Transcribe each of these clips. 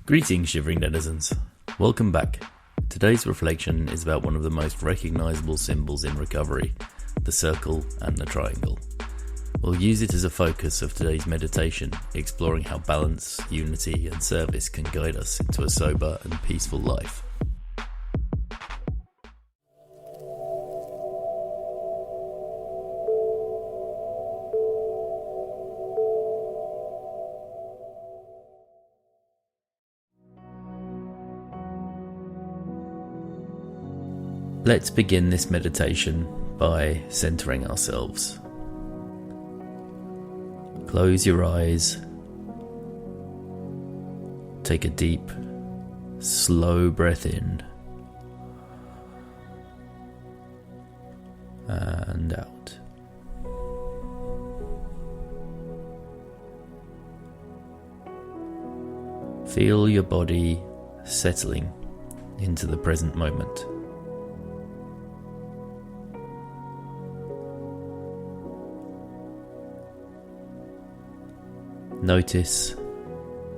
Greetings, shivering netizens. Welcome back. Today's reflection is about one of the most recognizable symbols in recovery, the circle and the triangle. We'll use it as a focus of today's meditation, exploring how balance, unity, and service can guide us into a sober and peaceful life. Let's begin this meditation by centering ourselves. Close your eyes. Take a deep, slow breath in and out. Feel your body settling into the present moment. Notice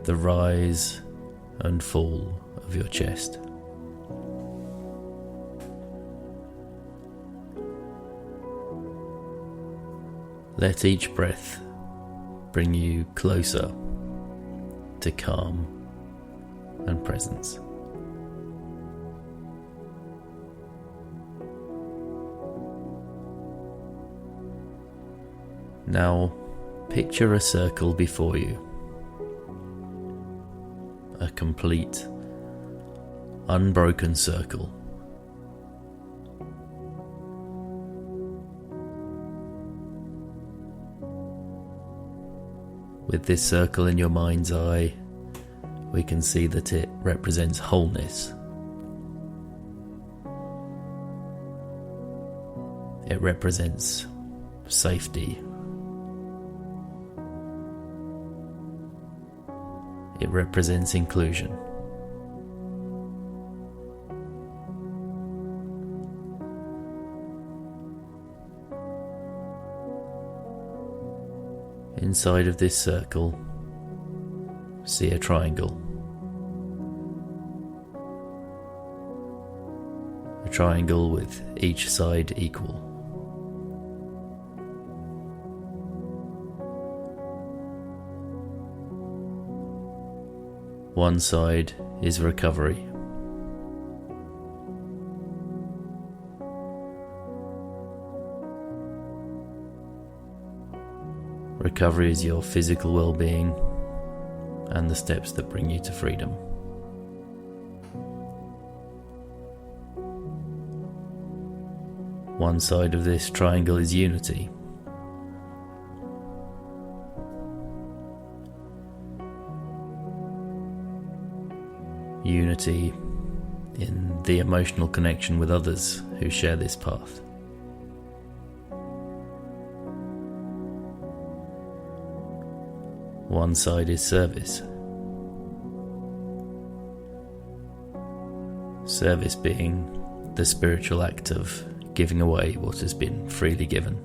the rise and fall of your chest. Let each breath bring you closer to calm and presence. Now, picture a circle before you, a complete, unbroken circle. With this circle in your mind's eye, we can see that it represents wholeness. It represents safety. It represents inclusion. Inside of this circle, see a triangle. A triangle with each side equal. One side is recovery. Recovery is your physical well-being and the steps that bring you to freedom. One side of this triangle is unity. Unity in the emotional connection with others who share this path. One side is service. Service being the spiritual act of giving away what has been freely given.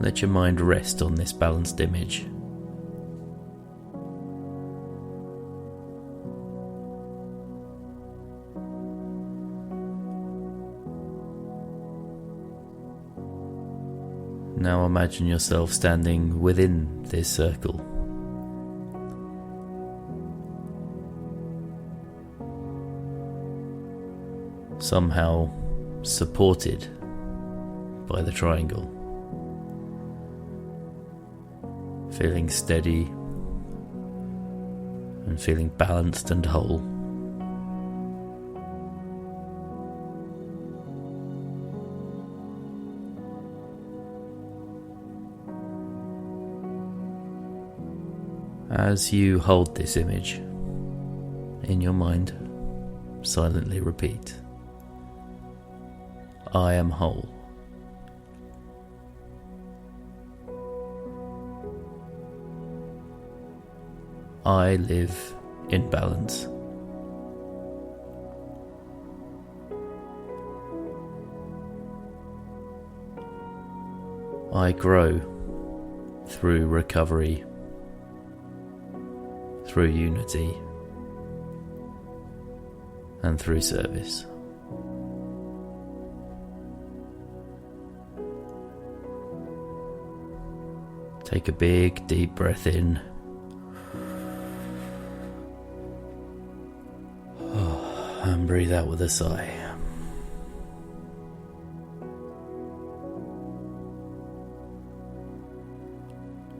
Let your mind rest on this balanced image. Now imagine yourself standing within this circle. Somehow supported by the triangle. Feeling steady and feeling balanced and whole. As you hold this image in your mind, silently repeat, I am whole. I live in balance. I grow through recovery through unity, and through service. Take a big, deep breath in. And breathe out with a sigh.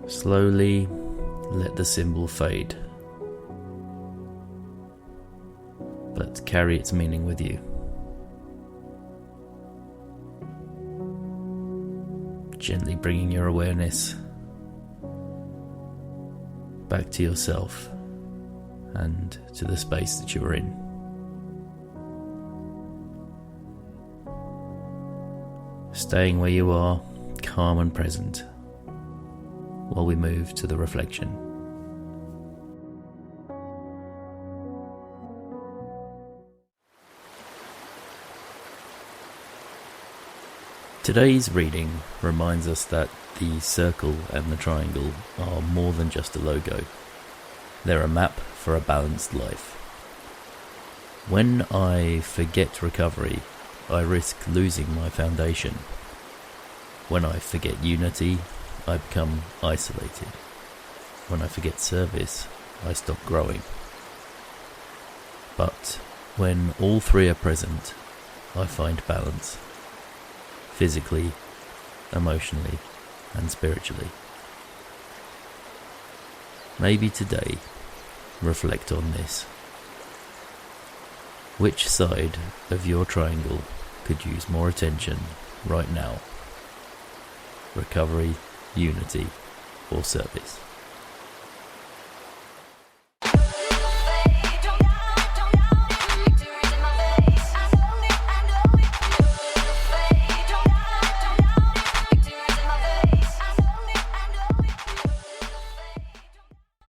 Slowly let the symbol fade, but carry its meaning with you. Gently bringing your awareness back to yourself and to the space that you are in. Staying where you are, calm and present, while we move to the reflection. Today's reading reminds us that the circle and the triangle are more than just a logo. They're a map for a balanced life. When I forget recovery, I risk losing my foundation. When I forget unity, I become isolated. When I forget service, I stop growing. But when all three are present, I find balance, physically, emotionally, and spiritually. Maybe today, reflect on this. Which side of your triangle could use more attention right now? Recovery, unity, or service?